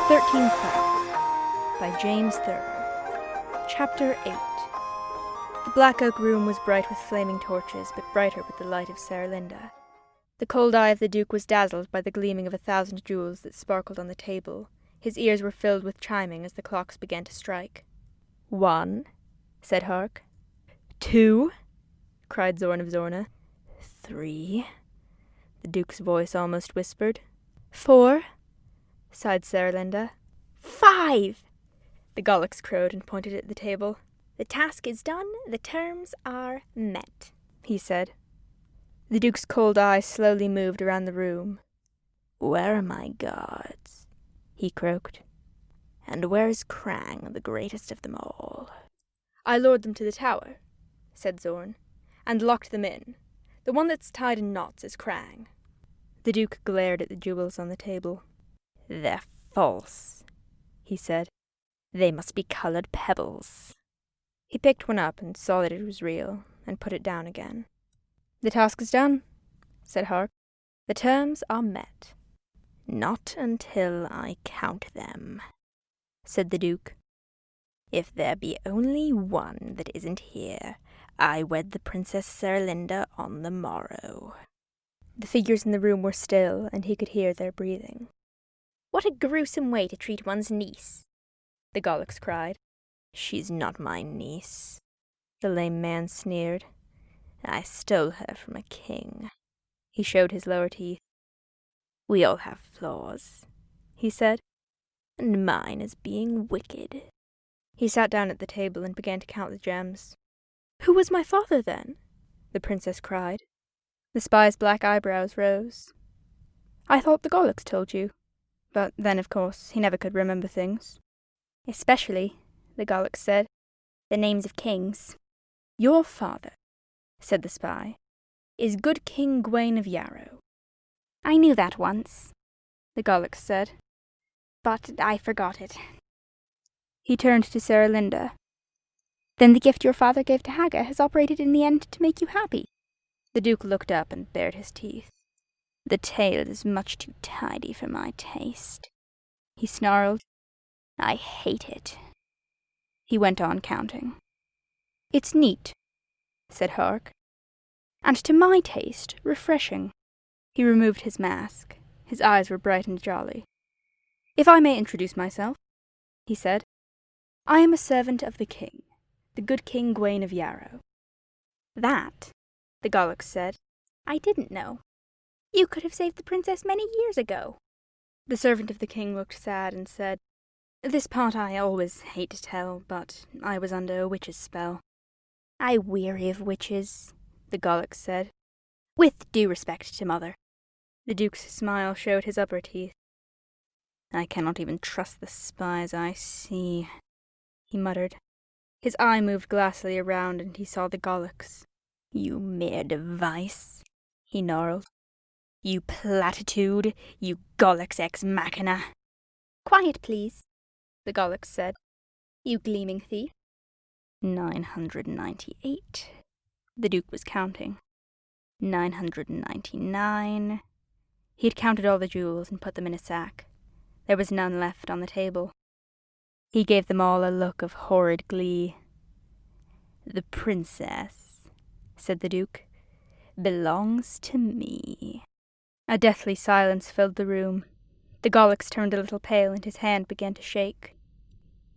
13 Clouds by James Thurber. Chapter 8. The black oak room was bright with flaming torches, but brighter with the light of Saralinda. The cold eye of the Duke was dazzled by the gleaming of 1,000 jewels that sparkled on the table. His ears were filled with chiming as the clocks began to strike. 1, said Hark. 2, cried Zorn of Zorna. 3, the Duke's voice almost whispered. 4, sighed Saralinda. 5, the Gollix crowed and pointed at the table. The task is done, the terms are met, he said. The Duke's cold eye slowly moved around the room. Where are my guards? He croaked. And where is Krang, the greatest of them all? I lured them to the tower, said Zorn, and locked them in. The one that's tied in knots is Krang. The Duke glared at the jewels on the table. They're false, he said. They must be colored pebbles. He picked one up and saw that it was real, and put it down again. The task is done, said Hark. The terms are met. Not until I count them, said the Duke. If there be only one that isn't here, I wed the Princess Saralinda on the morrow. The figures in the room were still, and he could hear their breathing. What a gruesome way to treat one's niece, the Gollix cried. She's not my niece, the lame man sneered. I stole her from a king. He showed his lower teeth. We all have flaws, he said, and mine is being wicked. He sat down at the table and began to count the gems. Who was my father, then? The princess cried. The spy's black eyebrows rose. I thought the Gollix told you. But then, of course, he never could remember things. Especially, the Gollix said, the names of kings. Your father, said the spy, is good King Gawain of Yarrow. I knew that once, the Gollix said, but I forgot it. He turned to Saralinda. Then the gift your father gave to Haga has operated in the end to make you happy. The Duke looked up and bared his teeth. The tale is much too tidy for my taste, he snarled. I hate it. He went on counting. It's neat, said Hark, and to my taste, refreshing. He removed his mask. His eyes were bright and jolly. If I may introduce myself, he said, I am a servant of the king, the good King Gawain of Yarrow. That, the Gollix said, I didn't know. You could have saved the princess many years ago. The servant of the king looked sad and said, This part I always hate to tell, but I was under a witch's spell. I weary of witches, the Gollix said, with due respect to mother. The Duke's smile showed his upper teeth. I cannot even trust the spies I see, he muttered. His eye moved glassily around and he saw the Gollix. You mere device, he gnarled. You platitude, you Gollix ex machina. Quiet, please, the Gollix said. You gleaming thief. 998. The Duke was counting. 999. He had counted all the jewels and put them in a sack. There was none left on the table. He gave them all a look of horrid glee. The princess, said the Duke, belongs to me. A deathly silence filled the room. The Gollix turned a little pale and his hand began to shake.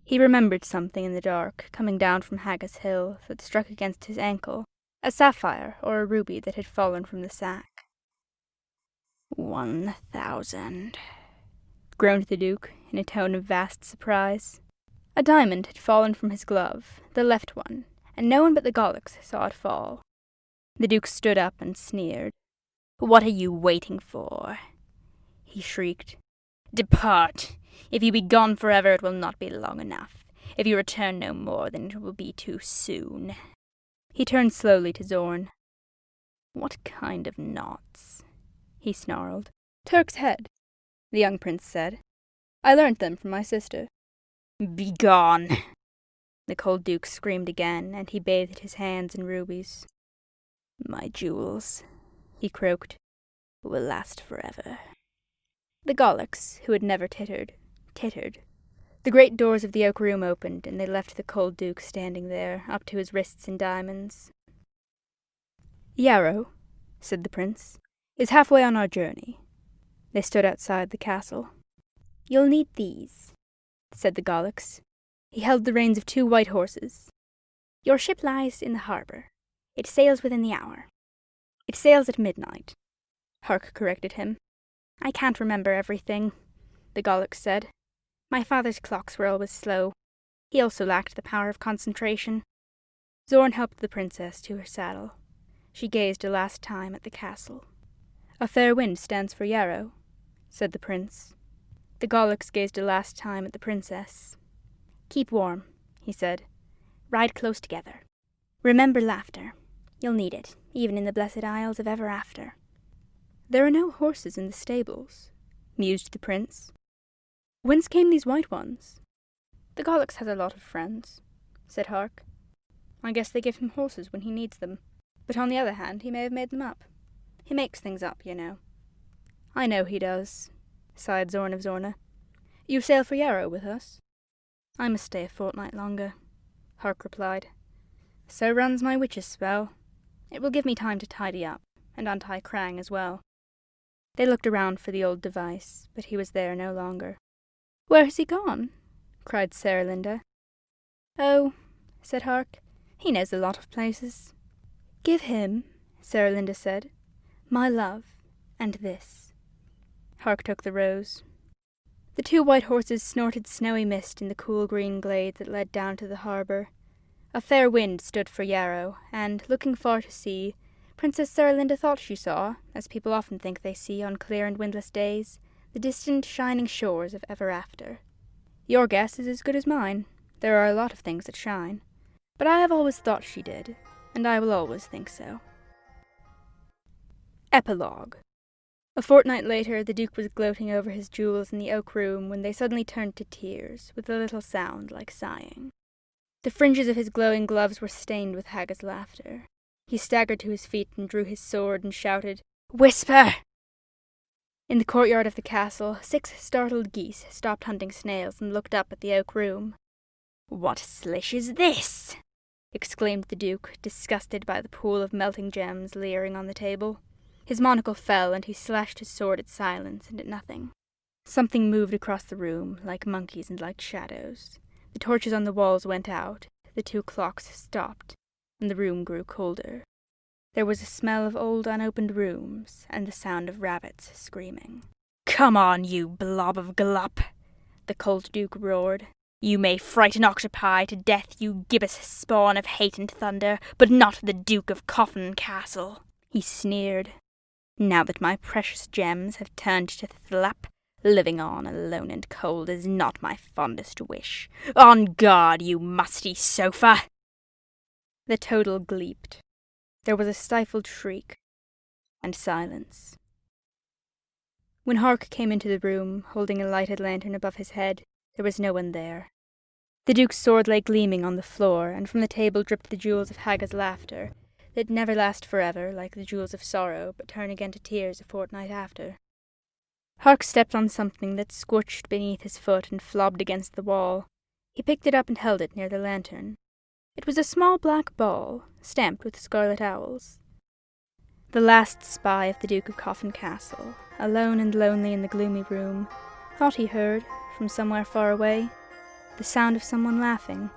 He remembered something in the dark, coming down from Haga's hill, that struck against his ankle, a sapphire or a ruby that had fallen from the sack. 1,000, groaned the Duke, in a tone of vast surprise. A diamond had fallen from his glove, the left one, and no one but the Gollix saw it fall. The Duke stood up and sneered. What are you waiting for? He shrieked. Depart! If you be gone forever, it will not be long enough. If you return no more, then it will be too soon. He turned slowly to Zorn. What kind of knots? He snarled. Turk's head, the young prince said. I learnt them from my sister. Begone! The cold Duke screamed again, and he bathed his hands in rubies. My jewels, he croaked, will last forever. The Gollix, who had never tittered, tittered. The great doors of the oak room opened, and they left the cold duke standing there, up to his wrists in diamonds. "Yarrow," said the prince, "is halfway on our journey." They stood outside the castle. "You'll need these," said the Gaulics. He held the reins of 2 white horses. "Your ship lies in the harbour. It sails within the hour." "It sails at midnight," Hark corrected him. "I can't remember everything," the Gaulics said. "My father's clocks were always slow. He also lacked the power of concentration." Zorn helped the princess to her saddle. She gazed a last time at the castle. "A fair wind stands for Yarrow," said the prince. The Gaulics gazed a last time at the princess. "Keep warm," he said. "Ride close together. Remember laughter. You'll need it, even in the blessed Isles of Ever After." "There are no horses in the stables," mused the prince. "Whence came these white ones?" "The Gaulics has a lot of friends," said Hark. "I guess they give him horses when he needs them. But on the other hand, he may have made them up. He makes things up, you know." "I know he does," sighed Zorn of Zorna. "You sail for Yarrow with us?" "I must stay a fortnight longer," Hark replied. "So runs my witch's spell. It will give me time to tidy up, and untie Krang as well." They looked around for the old device, but he was there no longer. "Where has he gone?" cried Sarah Linda. "Oh," said Hark, "he knows a lot of places." "Give him," Sarah Linda said, "my love, and this." Hark took the rose. The 2 white horses snorted snowy mist in the cool green glade that led down to the harbour. A fair wind stood for Yarrow, and, looking far to sea, Princess Sarah Linda thought she saw, as people often think they see on clear and windless days, the distant shining shores of Ever After. Your guess is as good as mine. There are a lot of things that shine. But I have always thought she did, and I will always think so. Epilogue. A fortnight later, the Duke was gloating over his jewels in the oak room when they suddenly turned to tears, with a little sound like sighing. The fringes of his glowing gloves were stained with Haga's laughter. He staggered to his feet and drew his sword and shouted, "Whisper!" In the courtyard of the castle, 6 startled geese stopped hunting snails and looked up at the oak room. "What slish is this?" exclaimed the Duke, disgusted by the pool of melting gems leering on the table. His monocle fell, and he slashed his sword at silence and at nothing. Something moved across the room, like monkeys and like shadows. The torches on the walls went out, the 2 clocks stopped, and the room grew colder. There was a smell of old unopened rooms, and the sound of rabbits screaming. "Come on, you blob of glop!" the cold Duke roared. "You may frighten octopi to death, you gibbous spawn of hate and thunder, but not the Duke of Coffin Castle," he sneered. "Now that my precious gems have turned to thlap, living on alone and cold is not my fondest wish. On guard, you musty sofa!" The total gleeped. There was a stifled shriek, and silence. When Hark came into the room, holding a lighted lantern above his head, there was no one there. The Duke's sword lay gleaming on the floor, and from the table dripped the jewels of Haga's laughter, that never last forever, like the jewels of sorrow, but turn again to tears a fortnight after. Hark stepped on something that scorched beneath his foot and flobbed against the wall. He picked it up and held it near the lantern. It was a small black ball, stamped with scarlet owls. The last spy of the Duke of Coffin Castle, alone and lonely in the gloomy room, thought he heard, from somewhere far away, the sound of someone laughing.